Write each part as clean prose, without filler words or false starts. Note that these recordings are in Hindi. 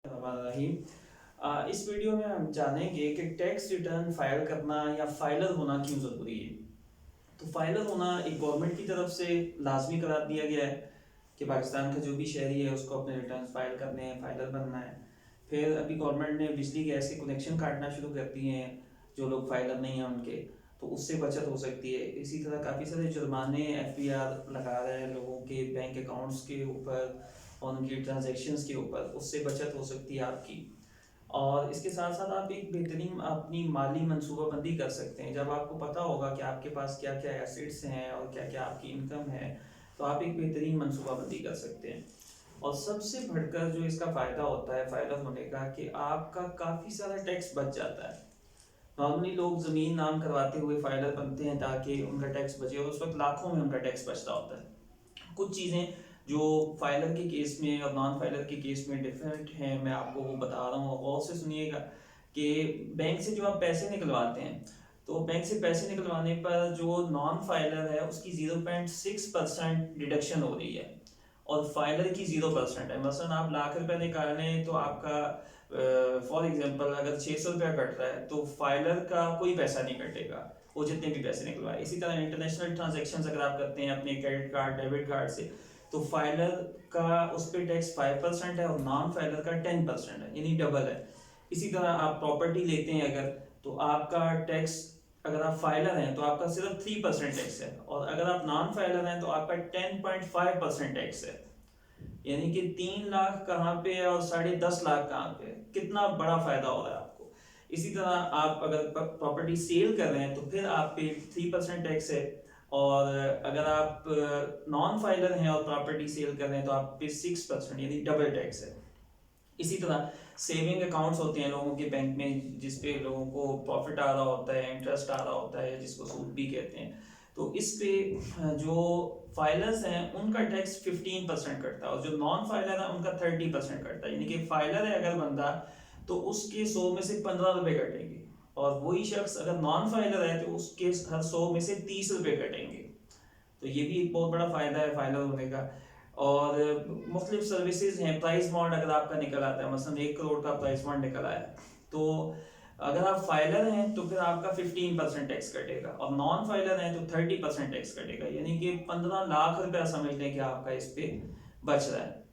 रहीम। इस वीडियो में हम जानेंगे कि टैक्स रिटर्न फाइल करना या फाइलर होना क्यों ज़रूरी है। तो फाइलर होना एक गवर्नमेंट की तरफ से लाजमी करार दिया गया है कि पाकिस्तान का जो भी शहरी है उसको अपने रिटर्न फाइल करने हैं, फाइलर बनना है। फिर अभी गवर्नमेंट ने बिजली गैस के कनेक्शन काटना शुरू कर दिए हैं जो लोग फाइलर नहीं हैं उनके, तो उससे बचत हो सकती है। इसी तरह काफ़ी सारे जुर्माने FBR लगा रहे हैं लोगों के बैंक अकाउंट्स के ऊपर और उनकी ट्रांजेक्शन्स के ऊपर, उससे बचत हो सकती है आपकी। और इसके साथ साथ आप एक बेहतरीन अपनी माली मनसूबाबंदी कर सकते हैं। जब आपको पता होगा कि आपके पास क्या क्या एसेट्स हैं और क्या क्या आपकी इनकम है, तो आप एक बेहतरीन मनसूबाबंदी कर सकते हैं। और सबसे बढ़कर जो इसका फ़ायदा होता है फाइलर होने का, कि आपका काफ़ी सारा टैक्स बच जाता है। नॉर्मली लोग ज़मीन नाम करवाते हुए फाइलर बनते हैं ताकि उनका टैक्स बचे, और उस वक्त लाखों में उनका टैक्स बचता होता है। कुछ चीज़ें जो फाइलर के केस में और नॉन फाइलर के केस में डिफरेंट हैं, मैं आपको वो बता रहा हूँ, और से सुनिएगा। कि बैंक से जो आप पैसे निकलवाते हैं, तो बैंक से पैसे निकलवाने पर जो नॉन फाइलर है उसकी 0.6% डिडक्शन हो रही है, और फाइलर की 0% है। मसलन आप ₹1,00,000 निकालें तो आपका फॉर एग्जांपल अगर 600 रुपया कट रहा है तो फाइलर का कोई पैसा नहीं कटेगा, वो जितने भी पैसे निकलवाए। इसी तरह इंटरनेशनल ट्रांजेक्शन अगर आप करते हैं अपने क्रेडिट कार्ड डेबिट कार्ड से, तो फाइलर का उस पर टैक्स 5% है और नॉन फाइलर का 10% है, यानी डबल है। इसी तरह आप प्रॉपर्टी लेते हैं अगर, तो आपका टैक्स, अगर आप फाइलर हैं तो आपका सिर्फ 3% टैक्स है, और अगर आप नॉन फाइलर हैं तो आपका 10.5% टैक्स है। यानी कि 3 लाख कहाँ पे है और 10.5 लाख कहाँ पे है, कितना बड़ा फायदा हो रहा है आपको। इसी तरह आप अगर प्रॉपर्टी सेल कर रहे हैं तो फिर आप पे 3% टैक्स है, और अगर आप नॉन फाइलर हैं और प्रॉपर्टी सेल कर रहे हैं तो आप पे 6% यानी डबल टैक्स है। इसी तरह सेविंग अकाउंट्स होते हैं लोगों के बैंक में, जिसपे लोगों को प्रॉफिट आ रहा होता है, इंटरेस्ट आ रहा होता है, जिसको सूद भी कहते हैं। तो इस पे जो फाइलर्स हैं उनका टैक्स 15% कटता है, और जो नॉन फाइलर है उनका 30% कटता है। यानी कि फाइलर है अगर बंदा, तो उसके 100 में से 15 रुपए कटेंगे, और वही शख्स अगर नॉन फाइलर है तो उसके हर 100 में से 30 रुपए कटेंगे। तो ये भी एक बहुत बड़ा फ़ायदा है फाइलर होने का। और मुख्तलिफ सर्विसेज हैं। प्राइस बॉन्ड अगर आपका निकल आता है, मसलन 1 करोड़ का प्राइस बॉन्ड निकल आया, तो अगर आप फाइलर हैं तो फिर आपका 15% टैक्स कटेगा, और नॉन फाइलर हैं तो 30% टैक्स कटेगा। यानी कि 15 लाख रुपया समझ लें कि आपका इस पे बच रहा है।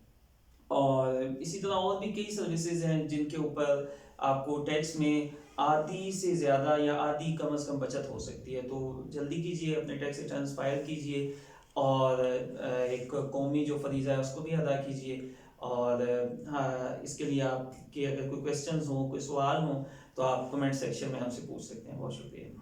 और इसी तरह और भी कई सर्विसेज हैं जिनके ऊपर आपको टैक्स में आधी से ज़्यादा या आधी कम से कम बचत हो सकती है। तो जल्दी कीजिए, अपने टैक्स रिटर्न्स फाइल कीजिए, और एक कौमी जो फरीज़ा है उसको भी अदा कीजिए। और हाँ, इसके लिए आपके अगर कोई क्वेश्चंस हो, कोई सवाल हो, तो आप कमेंट सेक्शन में हमसे पूछ सकते हैं। बहुत शुक्रिया।